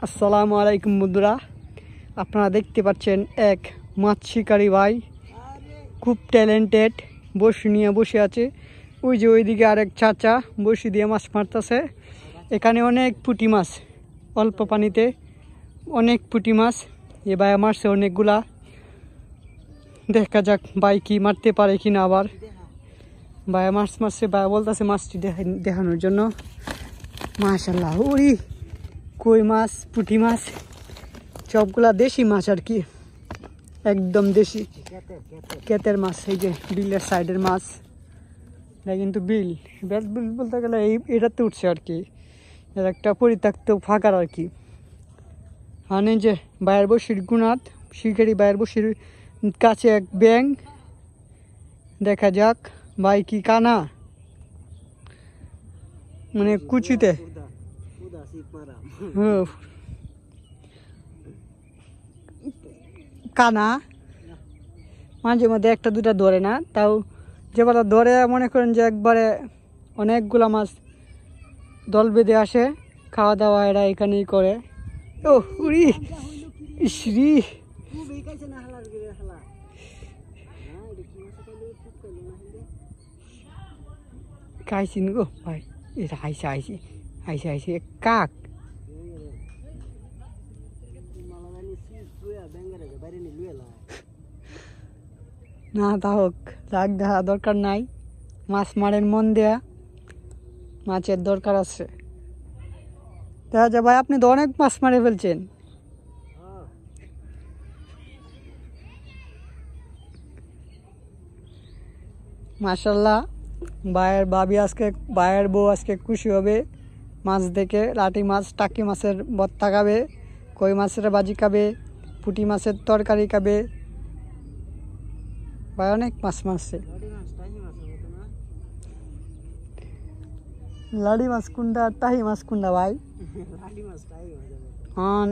আসসালামু আলাইকুম বন্ধুরা, আপনারা দেখতে পাচ্ছেন এক মাছ শিকারী ভাই, খুব ট্যালেন্টেড। বড়শি নিয়ে বসে আছে। ওই যে ওইদিকে আরেক চাচা বড়শি দিয়ে মাছ মারতেছে। এখানে অনেক পুঁটি মাছ, অল্প পানিতে অনেক পুঁটি মাছ। এ ভাই মারছে অনেকগুলা। দেখা যাক ভাই কি মারতে পারে কিনা। আবার ভাই মাছ মারছে, ভাই বলতেছে মাছটি দেখানোর জন্য। মাশাল্লাহ, ওই কই মাছ, পুঁটি মাছ, সবগুলা দেশি মাছ আর কি, একদম দেশি ক্ষেতের মাছ। এই যে বিলের সাইডের মাছ, এটা কিন্তু বিল বলতে গেলে এটাতে উঠছে আর কি। এর একটা পরিত্যক্ত ফাঁকার আর কি। আর এই যে বায়ের বসির গুণাত, শিকারি বায়ের বসির কাছে এক ব্যাঙ। দেখা যাক ভাই কি কানা, মানে কুচিতে কানা। মাঝে মধ্যে একটা দুটা ধরে না, তাও যেবেলা ধরে মনে করেন যে একবারে অনেকগুলা মাছ দল বেঁধে আসে। খাওয়া দাওয়া এরা এখানেই করে। ও উড়ি শ্রী খাইছি গো ভাই, এটা আইসে আইসি আইসে আইসি কাক। না তা হোক, রাগ দেখা দরকার নাই। মাছ মারেন মন দেয়া, মাছের দরকার আছে। দেখা যায় ভাই আপনি তো অনেক মাছ মারে ফেলছেন। মাশাল্লাহ, ভাইয়ের ভাবি আজকে, ভাইয়ের বউ আজকে খুশি হবে মাছ দেখে। লাটি মাছ, টাকি মাছের ভর্তা খাবে, কই মাছের ভাজি খাবে, পুঁটি মাছের তরকারি খাবে। ভাই অনেক মাছ মারছে। লাড়ি মাছ কোনটা, টাহি মাছ কোনটা ভাই? হ্যাঁ,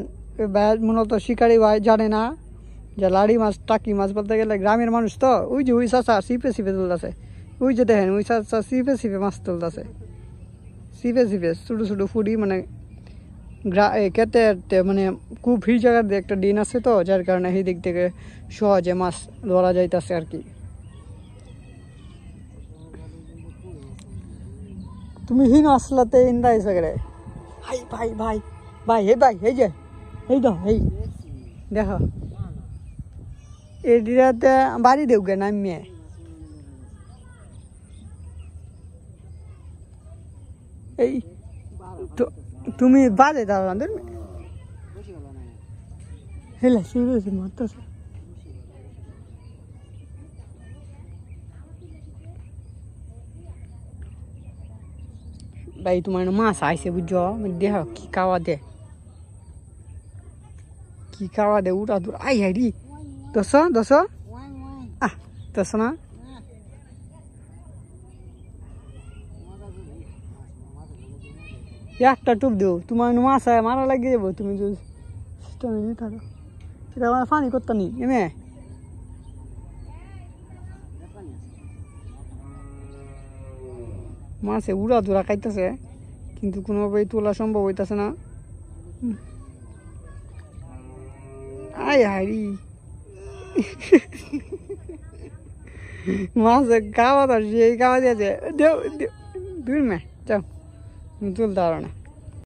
ভাই মূলত শিকারি ভাই জানে না যে লাড়ি মাছ টাকি মাছ বলতে গেলে গ্রামের মানুষ তো। ওই যে ওই চাচা সিপে সিপে তুলতেছে, ওই যে দেখেন ওই চাচা সিপে সিপে মাছ তুলতেছে। সিপে সিপে ছোটো ছোটো ফুড়ি, মানে খেতে মানে খুব ভিড় জায়গার একটা দিন আছে তো, যার কারণে সেই দিক থেকে সহজে মাছ ধরা যাইতেছে আর কি। তুমি হিন আসলাতে ইন্দাইছে গেলে ভাই ভাই ভাই ভাই, হে ভাই, এই যে এই তো এই দেখো, এটাতে বাড়ি দেও গে নামিয়ে। এই তুমি বাজে দাও আমাদের হেলা সিরিয়াস মারতেছে ভাই। তোমার মাছ আইসে বুঝছো, দেখো কি খাওয়া দে, কি খাওয়া দে উড়া দূর। আই হাই রি দশ দশ আহ দশ না। একটা টুপ দেও, তোমার মাছ আয় মারা লাগিয়ে যাবো। তুমি যদি থাকো এটা আমার ফানি করতে নি এমে। মাছে উড়া ধুরা খাইতেছে, কিন্তু কোনোভাবেই তোলা সম্ভব হইতেছে না। আয় হারি মাছ খাওয়া তো সেই খাওয়া দিয়েছে। দেও দূর মে যাও, তুলতে পারো না।